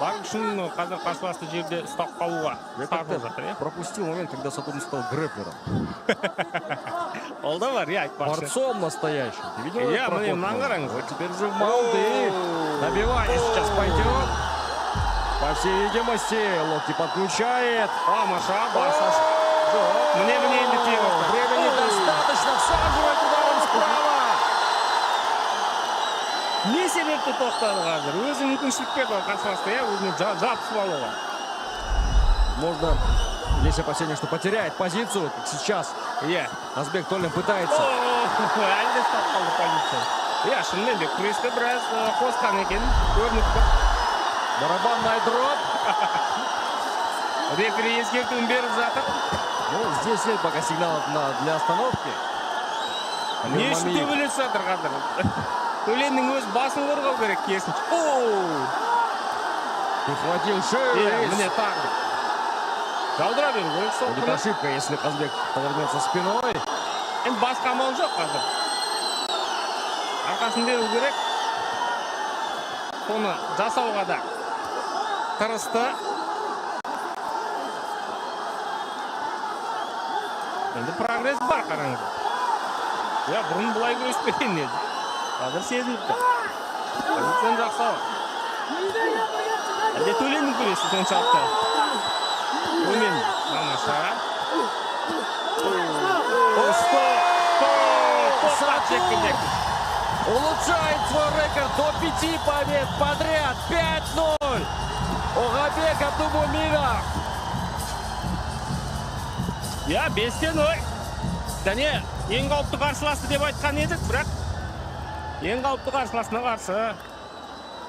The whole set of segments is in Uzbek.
Бар үшін қазір қарсыласты жерде ұстап қалуға тартылып жатыр, иә? Пропустил момент, когда Сатурн стал грэплером. Ол да бар, иә, айтпақшы. Борцом настоящим. Ты видел этот проход? Мынаны қараңыз. Вот теперь же в маунт и набивание сейчас пойдет. По всей видимости, локти подключает. Маша, басаш. Мне енді тиіп отыр. Времени достаточно, всаживает ударом справа. Не себепті тоқтады қазір? Өзі мүмкіншілік берді қарсыласты, иә, өзіне жабысып алуға. Можно, есть опасения, что потеряет позицию, как сейчас. Иә. Азбек Толин пытается. Әлі де ұстап қалды позиция. Иә, шынымен де күресті біраз қосқан екен. Көрініп тұр. Барабанный дроп. Рефери ескертуін беріп жатыр. Ну, здесь нет пока сигналов для остановки. Не үшін төбелес жатыр қазір? Төленнің өз басын қорғау керек керісінше. Ухватил шею. Міне тағы. Жаудыра беру керек соққыны. Будет ошибка, если Казбек повернется спиной. Енді басқа амал жоқ қазір. Арқасын беру керек. Соны жасауға да тырысты. Енді прогресс бар, қараңыз. Я бұрын бұлай күреспеген еді. Қазір сезіліпті. Позицияны жақсау. Әлде Төленнің күресі соншалықты. Төмен, Мамаша. Сатурн улучшает свой рекорд до 5 побед подряд. 5-0. Огабек Абдумуминов. Я 5-0. Және ең қауіпті қарсыласы деп айтқан едік, бірақ ең қауіпті қарсыласына қарсы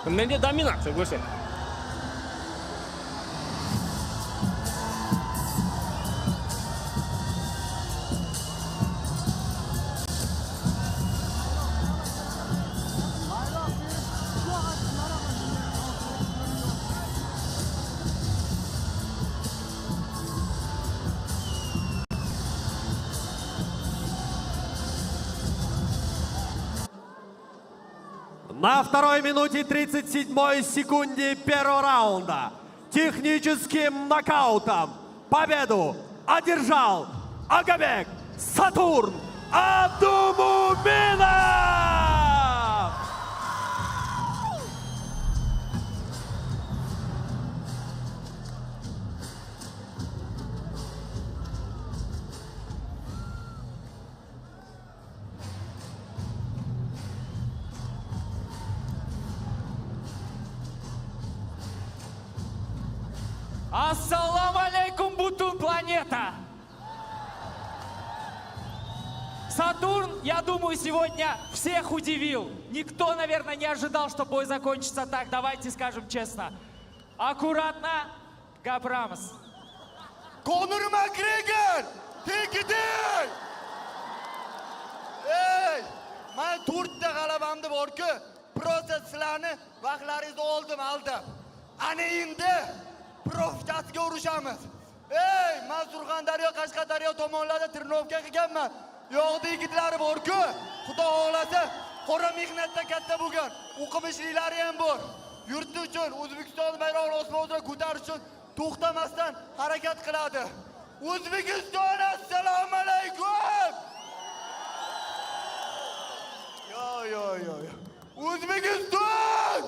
менде доминация көрсетті. На 2 минуте 37 секунде первого раунда техническим нокаутом победу одержал Агабек Сатурн Абдумуминов! Ассаламу алейкум, бутун планета! Сатурн, я думаю, сегодня всех удивил. Никто, наверное, не ожидал, что бой закончится так. Давайте скажем честно. Аккуратно, Габрамос. Конор Макгрегор! Tekidir! Ey! Men 4 ta g'alabamni bor-ku, prosta sizlarni vaqtlaringizni aldim. Ana endi profkasiga urushamiz. Ey, men Surxondaryo, Qashqadaryo tomonlarda trenirovka qilganman. Yo'qda yigitlari bor-ku, Xudo xohlasa, qora mehnatda katta bo'lgan, o'qimishliklari ham bor. Yurti uchun O'zbekiston bayrog'ini osmonga ko'tarish uchun to'xtamasdan harakat qiladi. O'zbekiston, assalomu alaykum. Yo. O'zbekiston!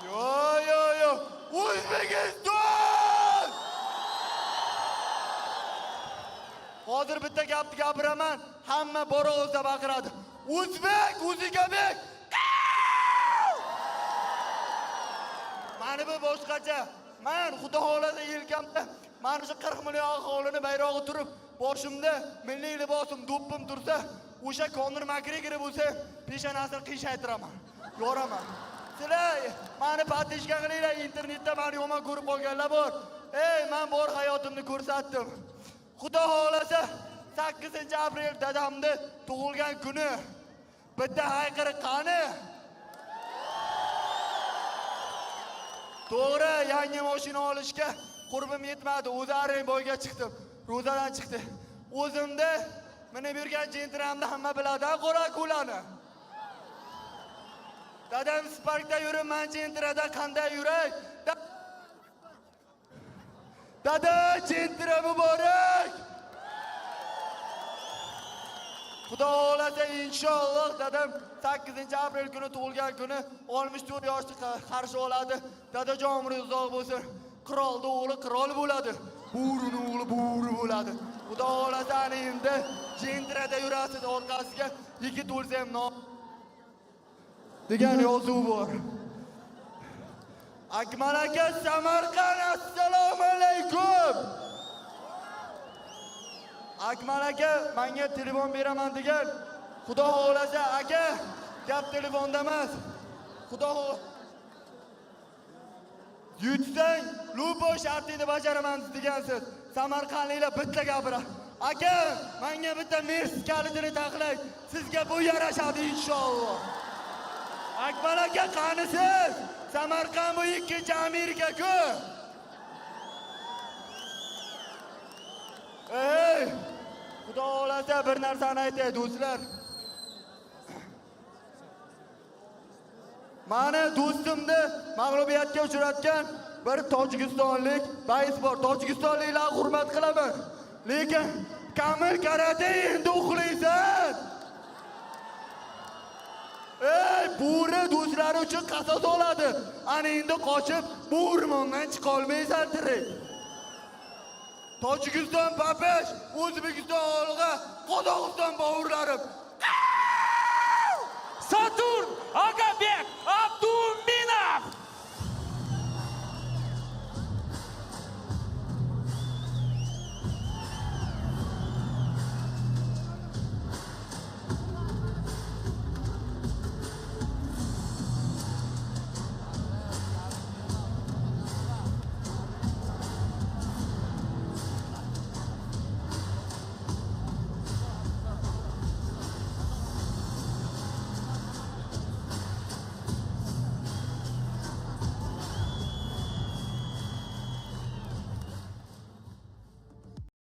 Yo. O'zbekiston! Hozir bitta gapni gapiraman, hamma bora o'zda baqiradi. O'zbek, O'zbekabek! Mani bu boshqacha. Men Xudo xohlasa yelkamda mana shu 40 million aholini bayrog'i turib, boshimda milliy libosim, do'ppim tursa, o'sha Conor McGregor bo'lsa, peshonasini qiyshaytiraman. Yoraman. Sizlar meni patishga qilinglar, internetda meni yomon ko'rib qolganlar bor. Ey, men bor hayotimni ko'rsatdim. Xudo xohlasa 8-aprel dadamni tug'ilgan kuni. Bitta hayqiriq qani? To'g'ri, yangi mashina olishga qurbim yetmadi. O'zaring boyga chiqdim. Ro'zadan chiqdi. O'zimda minib yurgan jentramni hamma biladi, qora kulani. Dadam Sparkda yurib, men Gentrada qanday yuray? Dada, Gentra muborak! Xudo xohlasa inshaalloh dadam 8-aprel kuni tug'ilgan kuni 64 yoshda qarshi oladi. Dadajon umringiz uzoq bo'lsin. Qirolning o'g'li qirol bo'ladi. Bo'rining o'g'li bo'ri bo'ladi. Xudo xohlasa ana endi Gentrada yurasiz, orqasiga yigit o'lsa ham degan yozuv bor. Akmal aka, Samarqand, assalomu alaykum. Akmal aka, menga telefon beraman degan. Xudo xohlasa aka, gap telefonda emas. Xudo yutsang, lubo shartini bajaraman degansiz. Samarqandliklar bitta gapira. Aka, menga bitta Mercedes kalitini taxlay. Sizga bu yarashadi inshaalloh. Akmal aka, qanisiz? Samarqand bu ikkinchi Amerika-ku. Ey! Xudo xohlasa bir narsani aytay do'stlar. Mani do'stimni mag'lubiyatga uchratgan bir tojikistonlik bais bor. Tojikistonliklarni hurmat qilaman. Lekin Kamil karate endi uxlaysan. Ey, bo'ri do'stlari uchun qasos oladi. Ana endi qochib, bu o'rmondan chiqa olmaysan tirik. Tojikiston papash, O'zbekiston olg'a, Qozog'iston bovurlarim. Saturn! Aka